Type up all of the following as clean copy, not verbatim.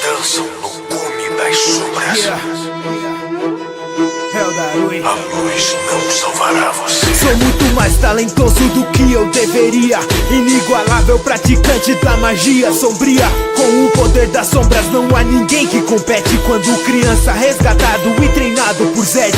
dançam no cume das sombras. A luz não salvará você. Sou muito mais talentoso do que eu deveria. Inigualável praticante da magia sombria. Com o poder das sombras não há ninguém que compete. Quando criança resgatado e treinado por Zed.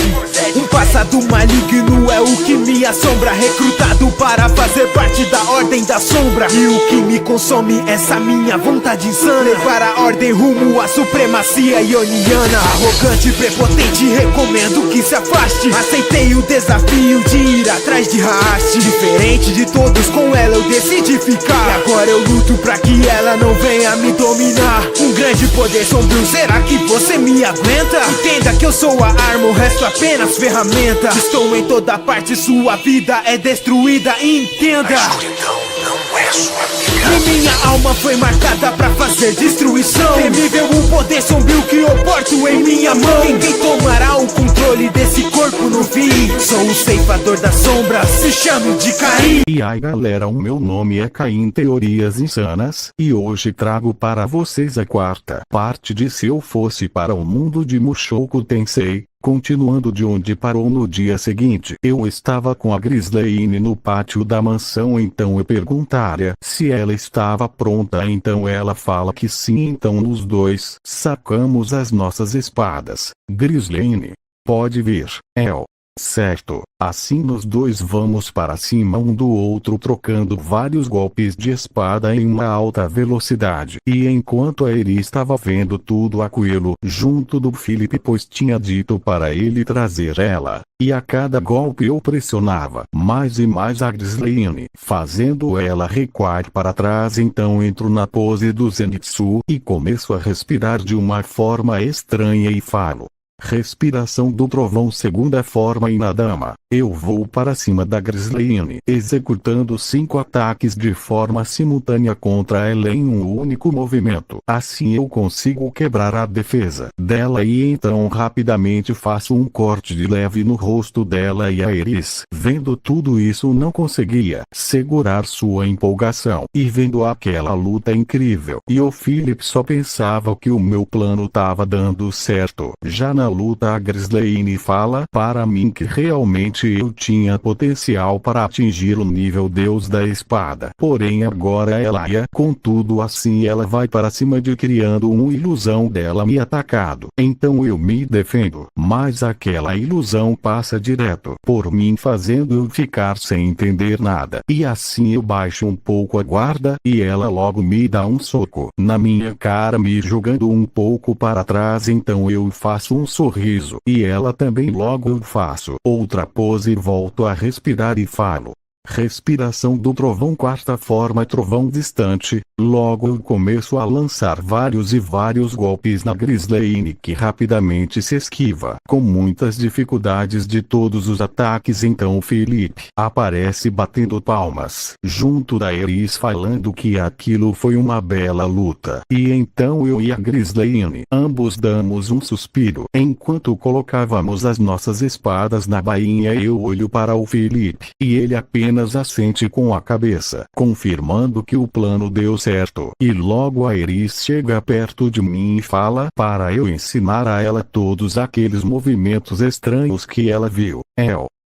Um passado maligno é o que me assombra. Recrutado para fazer parte da ordem da sombra. E o que me consome é essa minha vontade insana. Levar a ordem rumo à supremacia ioniana. Arrogante, prepotente, recomendo que se afaste. Aceitei o desafio de ir atrás de Haste. Diferente de todos, com ela eu decidi ficar. E agora eu luto pra que ela não venha me dominar. Um grande poder sombrio, será que você me aguenta? Entenda que eu sou a arma, o resto apenas ferramenta. Estou em toda parte, sua vida é destruída, entenda. A escuridão não é sua amiga. E minha alma foi marcada pra fazer destruição. Temível o poder sombrio que eu porto em minha mão. Ninguém tomará o controle desse corpo no fim. Sou o ceifador das sombras, se chame de Caim. E aí galera, o meu nome é Caim Teorias Insanas, e hoje trago para vocês a quarta parte de Se Eu Fosse para o Mundo de Mushoku Tensei. Continuando de onde parou no dia seguinte, eu estava com a Grisleine no pátio da mansão, então eu perguntaria se ela estava pronta, então ela fala que sim, então nós dois sacamos as nossas espadas. Grisleine, pode vir, El. Certo, assim nós dois vamos para cima um do outro trocando vários golpes de espada em uma alta velocidade. E enquanto a Eri estava vendo tudo aquilo junto do Felipe, pois tinha dito para ele trazer ela. E a cada golpe eu pressionava mais e mais a Grisleine, fazendo ela recuar para trás. Então entro na pose do Zenitsu e começo a respirar de uma forma estranha e falo. Respiração do trovão, segunda forma Inadama. Eu vou para cima da Grisleine, executando 5 ataques de forma simultânea contra ela em um único movimento. Assim eu consigo quebrar a defesa dela e então rapidamente faço um corte de leve no rosto dela, e a Eris, vendo tudo isso, não conseguia segurar sua empolgação e vendo aquela luta incrível. E o Philip só pensava que o meu plano tava dando certo. Já na luta a Grisleine fala para mim que realmente eu tinha potencial para atingir o nível Deus da espada. Porém agora ela ia, contudo assim ela vai para cima de criando uma ilusão dela me atacado. Então eu me defendo, mas aquela ilusão passa direto por mim, fazendo eu ficar sem entender nada. E assim eu baixo um pouco a guarda e ela logo me dá um soco na minha cara, me jogando um pouco para trás. Então eu faço um sorriso e ela também, logo eu faço outra pose e volto a respirar e falo. Respiração do trovão, quarta forma trovão distante. Logo eu começo a lançar vários e vários golpes na Grisleine, que rapidamente se esquiva com muitas dificuldades de todos os ataques. Então o Felipe aparece batendo palmas junto da Eris, falando que aquilo foi uma bela luta. E então eu e a Grisleine ambos damos um suspiro. Enquanto colocávamos as nossas espadas na bainha, eu olho para o Felipe e ele apenas assente com a cabeça, confirmando que o plano deu certo. E logo a Eris chega perto de mim e fala para eu ensinar a ela todos aqueles movimentos estranhos que ela viu.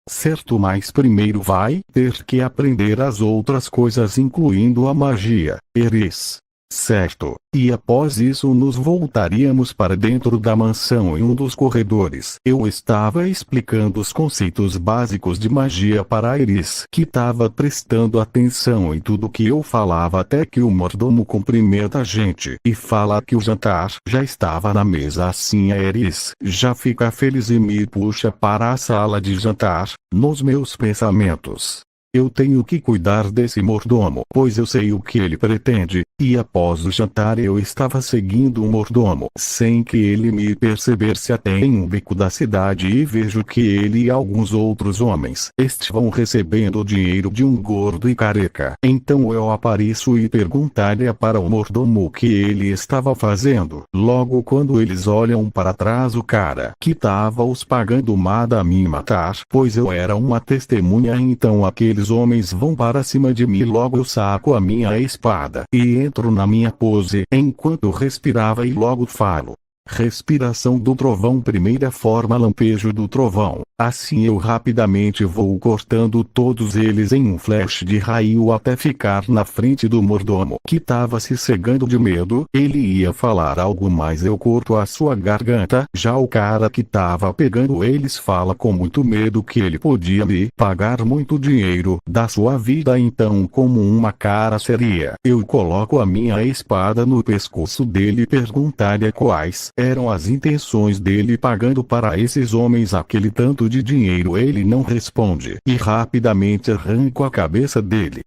Certo, mas primeiro vai ter que aprender as outras coisas, incluindo a magia. Eris. Certo, e após isso nos voltaríamos para dentro da mansão. Em um dos corredores eu estava explicando os conceitos básicos de magia para a Eris, que estava prestando atenção em tudo que eu falava, até que o mordomo cumprimenta a gente e fala que o jantar já estava na mesa. Assim a Eris já fica feliz e me puxa para a sala de jantar. Nos meus pensamentos, eu tenho que cuidar desse mordomo, pois eu sei o que ele pretende. E após o jantar eu estava seguindo o mordomo, sem que ele me percebesse, até em um beco da cidade, e vejo que ele e alguns outros homens estavam recebendo o dinheiro de um gordo e careca. Então eu apareço e perguntaria para o mordomo o que ele estava fazendo. Logo quando eles olham para trás, o cara que estava os pagando manda me matar, pois eu era uma testemunha. Então aqueles homens vão para cima de mim. Logo eu saco a minha espada e entro na minha pose enquanto respirava e logo falo. Respiração do trovão. Primeira forma, lampejo do trovão. Assim eu rapidamente vou cortando todos eles em um flash de raio até ficar na frente do mordomo, que tava se cegando de medo. Ele ia falar algo, mas eu corto a sua garganta. Já o cara que tava pegando eles fala com muito medo que ele podia me pagar muito dinheiro da sua vida. Então, como uma cara seria, eu coloco a minha espada no pescoço dele e perguntaria quais eram as intenções dele pagando para esses homens aquele tanto de dinheiro. Ele não responde e rapidamente arranco a cabeça dele.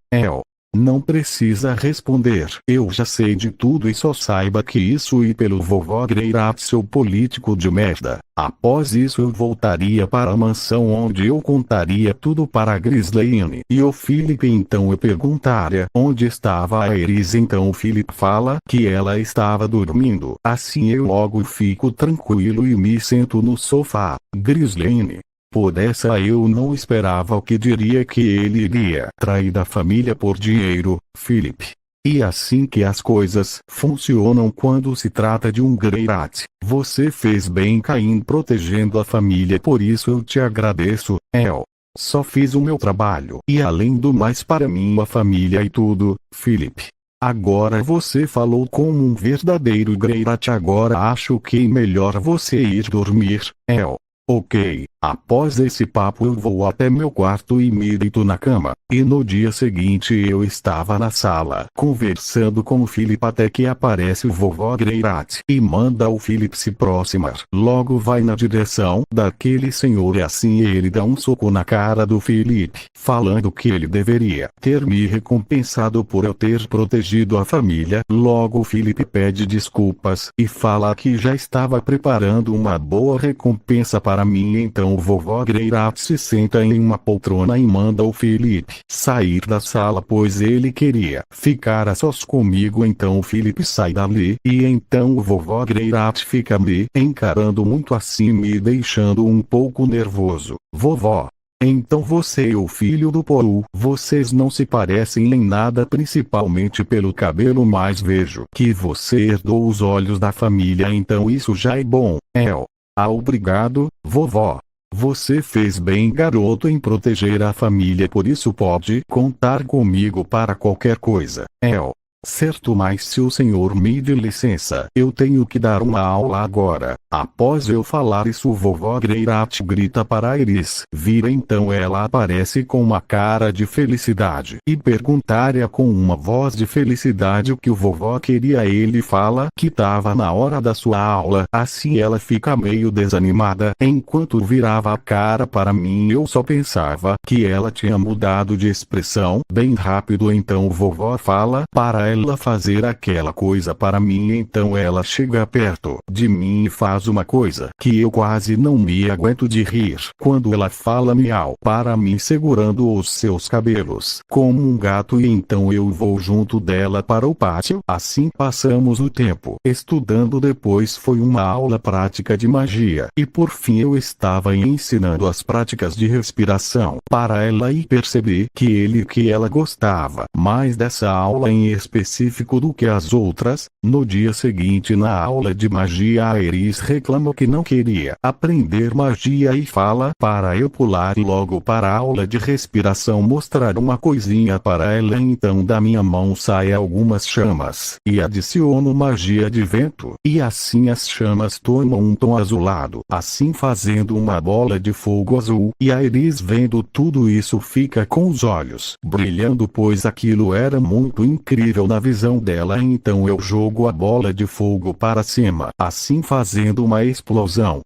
Não precisa responder. Eu já sei de tudo e só saiba que isso e pelo vovó Greirat, seu político de merda. Após isso eu voltaria para a mansão onde eu contaria tudo para a Grisleine e o Philip. Então eu perguntaria onde estava a Iris. Então o Philip fala que ela estava dormindo. Assim eu logo fico tranquilo e me sento no sofá. Grisleine. Por essa eu não esperava o que diria que ele iria trair da família por dinheiro, Philip. E assim que as coisas funcionam quando se trata de um Greirat. Você fez bem, Caim, protegendo a família, por isso eu te agradeço, El. Só fiz o meu trabalho e além do mais para minha família e tudo, Philip. Agora você falou como um verdadeiro Greirat. Agora acho que é melhor você ir dormir, El. Ok, após esse papo eu vou até meu quarto e me deito na cama. E no dia seguinte eu estava na sala conversando com o Philip até que aparece o vovó Greirat e manda o Philip se aproximar. Logo vai na direção daquele senhor e assim ele dá um soco na cara do Philip, falando que ele deveria ter me recompensado por eu ter protegido a família. Logo o Philip pede desculpas e fala que já estava preparando uma boa recompensa para mim. Então o vovó Greirat se senta em uma poltrona e manda o Philip sair da sala, pois ele queria ficar a sós comigo. Então o Philip sai dali e então o vovó Greirat fica me encarando muito assim, me deixando um pouco nervoso. Vovó. Então você e o filho do Paul, vocês não se parecem em nada, principalmente pelo cabelo, mas vejo que você herdou os olhos da família, então isso já é bom, El. Obrigado, vovó. Você fez bem, garoto, em proteger a família, por isso pode contar comigo para qualquer coisa, El. Certo, mas se o senhor me dê licença, eu tenho que dar uma aula agora. Após eu falar isso, o vovó Greirat grita para Iris vir. Então ela aparece com uma cara de felicidade e perguntaria com uma voz de felicidade o que o vovó queria. Ele fala que estava na hora da sua aula. Assim ela fica meio desanimada. Enquanto virava a cara para mim, eu só pensava que ela tinha mudado de expressão bem rápido. Então o vovó fala para ela fazer aquela coisa para mim. Então ela chega perto de mim e faz uma coisa que eu quase não me aguento de rir. Quando ela fala miau para mim, segurando os seus cabelos como um gato, e então eu vou junto dela para o pátio. Assim passamos o tempo estudando. Depois foi uma aula prática de magia e por fim eu estava ensinando as práticas de respiração para ela e percebi que ela gostava mais dessa aula em específico do que as outras. No dia seguinte, na aula de magia, a Iris reclama que não queria aprender magia e fala para eu pular logo para a aula de respiração, mostrar uma coisinha para ela. Então da minha mão saem algumas chamas e adiciono magia de vento e assim as chamas tomam um tom azulado, assim fazendo uma bola de fogo azul. E a Iris, vendo tudo isso, fica com os olhos brilhando, pois aquilo era muito incrível na visão dela. Então eu jogo a bola de fogo para cima, assim fazendo uma explosão.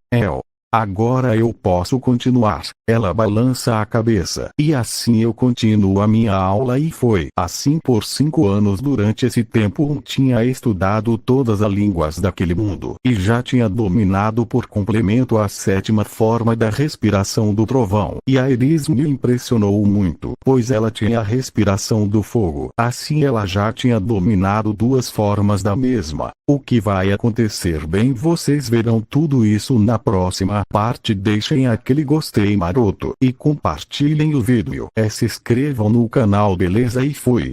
Agora eu posso continuar. Ela balança a cabeça e assim eu continuo a minha aula e foi assim por 5 anos. Durante esse tempo tinha estudado todas as línguas daquele mundo e já tinha dominado por complemento a 7ª forma da respiração do trovão. E a Iris me impressionou muito, pois ela tinha a respiração do fogo. Assim ela já tinha dominado 2 formas da mesma. O que vai acontecer? Bem, vocês verão tudo isso na próxima parte. Deixem aquele gostei maroto e compartilhem o vídeo. Se inscrevam no canal, beleza? E fui.